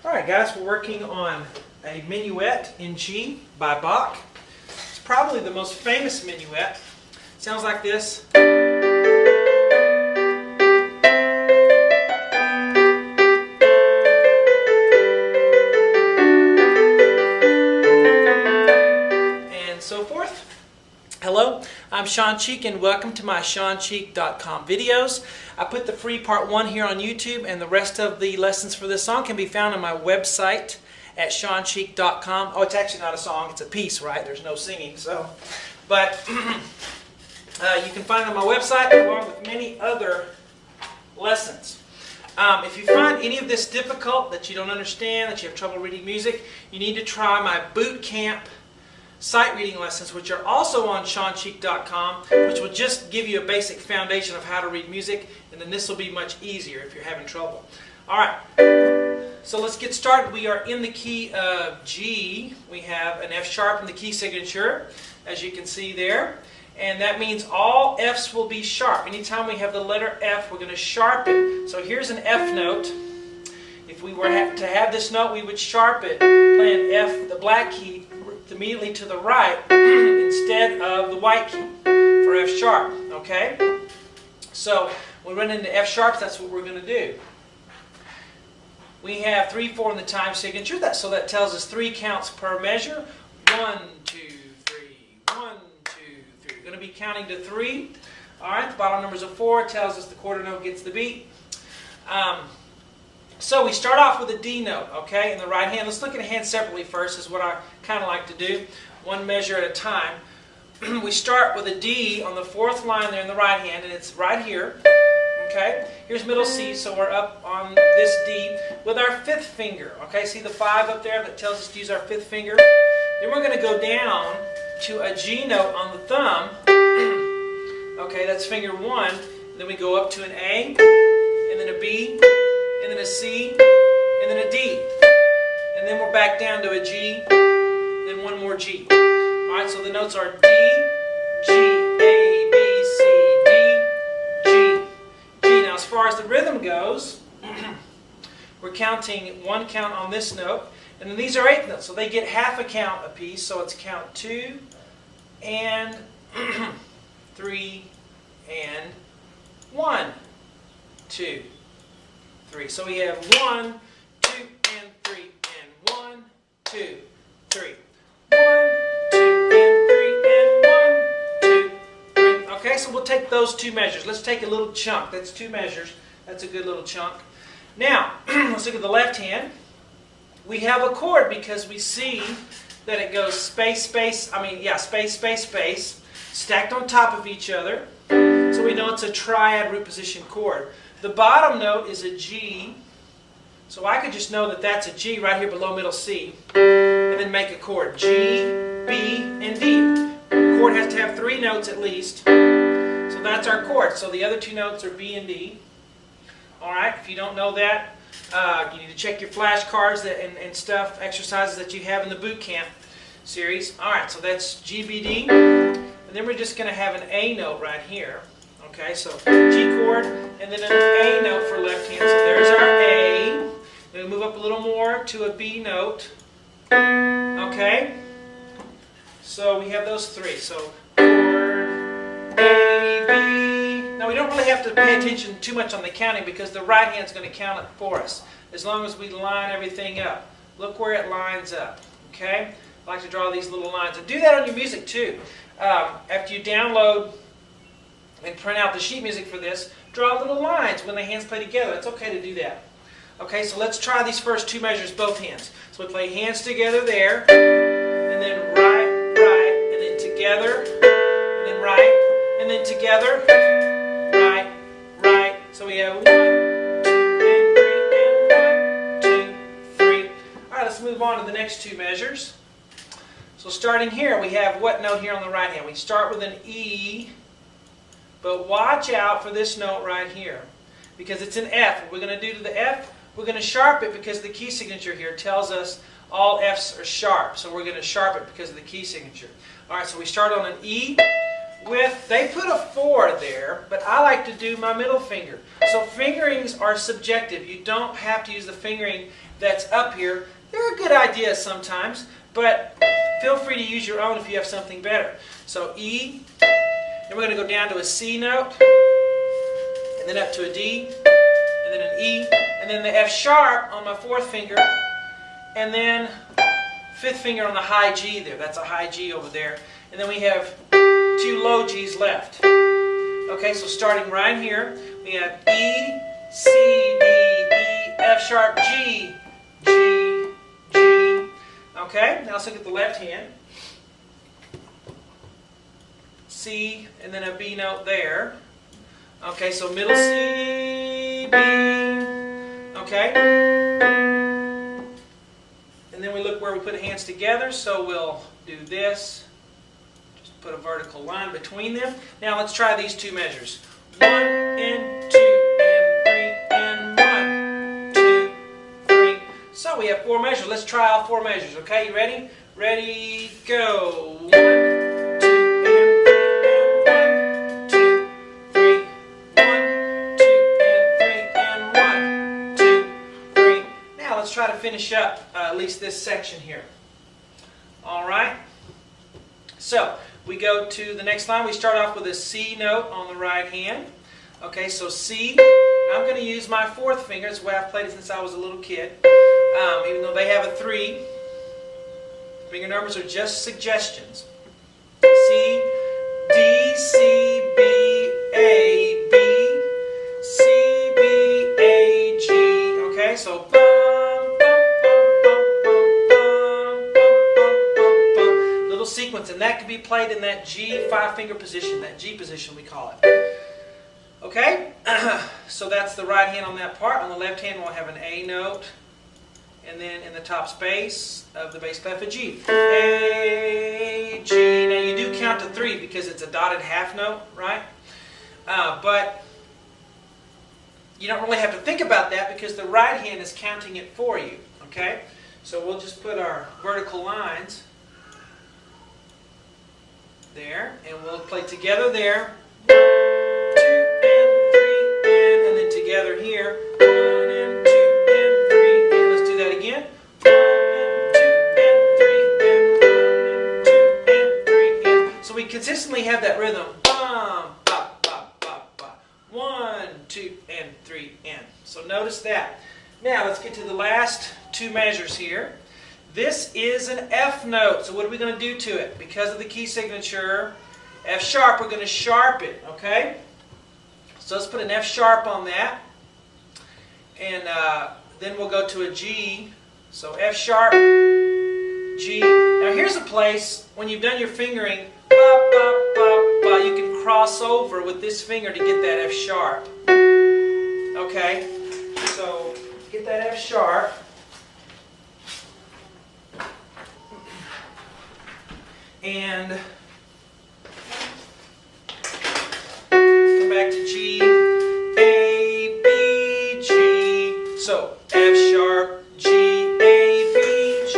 Alright guys, we're working on a minuet in G by Bach. It's probably the most famous minuet. It sounds like this. And so forth. Hello, I'm Sean Cheek and welcome to my SeanCheek.com videos. I put the free part 1 here on YouTube, and the rest of the lessons for this song can be found on my website at SeanCheek.com. Oh, it's actually not a song, it's a piece, right? There's no singing, so. But you can find it on my website along with many other lessons. If you find any of this difficult, that you don't understand, that you have trouble reading music, you need to try my boot camp sight reading lessons, which are also on SeanCheek.com, which will just give you a basic foundation of how to read music, and then this will be much easier if you're having trouble. Alright, so let's get started. We are in the key of G. We have an F sharp in the key signature, as you can see there, and that means all Fs will be sharp. Anytime we have the letter F, we're going to sharp it. So here's an F note. If we were to have this note, we would sharp it, playing F, the black key, immediately to the right instead of the white key for F sharp. Okay? So when we run into F sharps, that's what we're going to do. We have 3/4 in the time signature, so that tells us 3 counts per measure. 1, 2, 3, 1, 2, 3. We're going to be counting to 3. Alright, the bottom number's a 4, it tells us the quarter note gets the beat. So we start off with a D note, okay, in the right hand. Let's look at a hand separately first, is what I kind of like to do, one measure at a time. We start with a D on the 4th line there in the right hand, and it's right here, okay. Here's middle C, so we're up on this D with our 5th finger, okay. See the 5 up there that tells us to use our 5th finger? Then we're going to go down to a G note on the thumb, okay, that's finger 1. And then we go up to an A, and then a B, and then a C, and then a D. And then we're back down to a G, then one more G. Alright, so the notes are D, G, A, B, C, D, G, G. Now as far as the rhythm goes, we're counting 1 count on this note, and then these are 8th notes, so they get half a count apiece, so it's count 2, and 3, and 1, 2, 3. So we have 1, 2, and 3, and 1, 2, 3. 1, 2, and 3, and 1, 2, 3. Okay, so we'll take those 2 measures. Let's take a little chunk. That's 2 measures. That's a good little chunk. Now, let's look at the left hand. We have a chord because we see that it goes space, space, space, space, space, stacked on top of each other. So we know it's a triad root position chord. The bottom note is a G, so I could just know that that's a G right here below middle C, and then make a chord. G, B, and D. The chord has to have 3 notes at least, so that's our chord. So the other 2 notes are B and D. Alright, if you don't know that, you need to check your flashcards and stuff, exercises that you have in the boot camp series. Alright, so that's G, B, D, and then we're just going to have an A note right here. Okay, so G chord, and then an A note for left hand. So there's our A. Then we move up a little more to a B note. Okay? So we have those 3. So chord, A, B. Now we don't really have to pay attention too much on the counting because the right hand's going to count it for us, as long as we line everything up. Look where it lines up. Okay? I like to draw these little lines. And do that on your music too. After you download and print out the sheet music for this, draw little lines when the hands play together. It's okay to do that. Okay, so let's try these first 2 measures, both hands. So we play hands together there, and then right, right, and then together, and then right, and then together, right, right. So we have 1, 2, and 3, and 1, 2, 3. Alright, let's move on to the next 2 measures. So starting here, we have what note here on the right hand? We start with an E, but watch out for this note right here, because it's an F. What we're going to do to the F, we're going to sharp it because the key signature here tells us all Fs are sharp. So we're going to sharp it because of the key signature. Alright, so we start on an E. with, they put a 4 there, but I like to do my middle finger. So fingerings are subjective. You don't have to use the fingering that's up here. They're a good idea sometimes, but feel free to use your own if you have something better. So E, then we're going to go down to a C note, and then up to a D, and then an E, and then the F sharp on my 4th finger, and then 5th finger on the high G there. That's a high G over there. And then we have 2 low G's left. Okay, so starting right here, we have E, C, D, E, F sharp, G, G, G. Okay, now let's look at the left hand. C, and then a B note there. Okay, so middle C, B. Okay. And then we look where we put hands together, so we'll do this. Just put a vertical line between them. Now let's try these 2 measures. 1 and 2 and 3 and 1, 2, 3. So we have 4 measures. Let's try all 4 measures. Okay, you ready? Ready, go. 1, 2 and 3 and 1, 2, 3. 1, 2 and 3 and 1, 2, 3. Now let's try to finish up at least this section here. All right. So we go to the next line. We start off with a C note on the right hand. Okay, so C. Now I'm going to use my 4th finger. It's the way I've played it since I was a little kid. Even though they have a 3, finger numbers are just suggestions. C, D, C, B, A, B, C, B, A, G. Okay, so bum, bum, bum, bum, bum, bum, bum, bum, bum. Little sequence, and that can be played in that G 5-finger position, that G position we call it. Okay, so that's the right hand on that part. On the left hand, we'll have an A note, and then in the top space of the bass clef, a G. A, G. Now you do count to 3 because it's a dotted half note, right? But you don't really have to think about that because the right hand is counting it for you. Okay, so we'll just put our vertical lines there, and we'll play together there. 1, 2 and 3 and then together here. 1 and 2 and 3 and let's do that again. 1 and 2 and 3 and 1 and 2 and 3 and so we consistently have that rhythm. Bum, bop, bop, bop, bop. 1, 2 and 3 and. So notice that. Now let's get to the last 2 measures here. This is an F note. So what are we going to do to it? Because of the key signature, F sharp, we're going to sharp it. Okay? So let's put an F sharp on that. And then we'll go to a G. So F sharp, G. Now here's a place, when you've done your fingering, ba, ba, ba, ba, you can cross over with this finger to get that F sharp. Okay? So get that F sharp. And come back to G, A, B, G. So F sharp, G, A, B, G.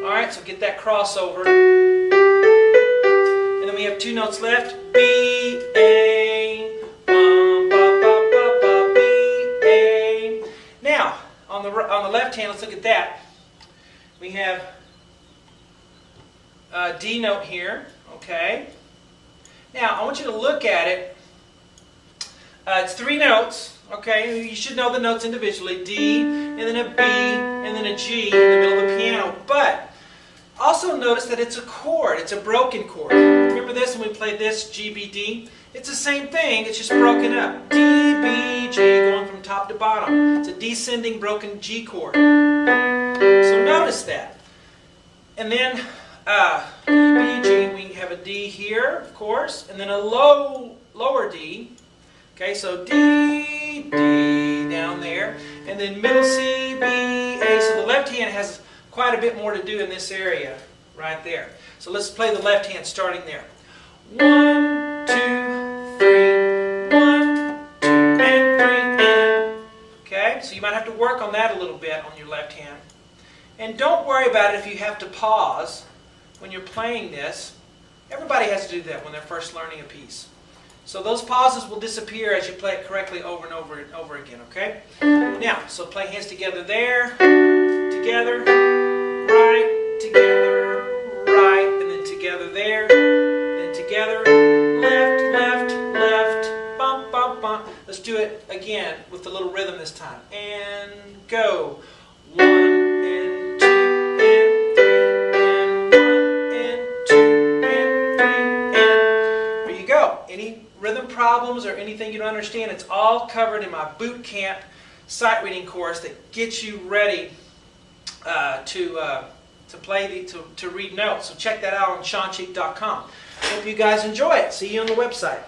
Alright, so get that crossover. And then we have 2 notes left. B, A, ba, ba, ba, ba, B, A. Now, on the left hand, let's look at that. We have a D note here, okay? Now, I want you to look at it. It's 3 notes, okay? You should know the notes individually. D, and then a B, and then a G in the middle of the piano. But also notice that it's a chord. It's a broken chord. Remember this when we played this, G, B, D? It's the same thing. It's just broken up. D, B, G, going from top to bottom. It's a descending broken G chord. So notice that. And then D, B, G, we have a D here, of course, and then a lower D. Okay, so D, D down there, and then middle C, B, A. So the left hand has quite a bit more to do in this area right there. So let's play the left hand starting there. 1, 2, 3, 1, 2, and 3, and. Okay, so you might have to work on that a little bit on your left hand. And don't worry about it if you have to pause. when you're playing this, everybody has to do that when they're first learning a piece. So those pauses will disappear as you play it correctly over and over and over again, okay? Now, so play hands together there, together, right, together, right, and then together there, then together, left, left, left, bump, bump, bump. Let's do it again with the little rhythm this time. And go. 1 and 2 and 3 and 1 and 2 and 3 and there you go. Any rhythm problems or anything you don't understand, it's all covered in my boot camp sight reading course that gets you ready to read notes. So check that out on SeanCheek.com. Hope you guys enjoy it. See you on the website.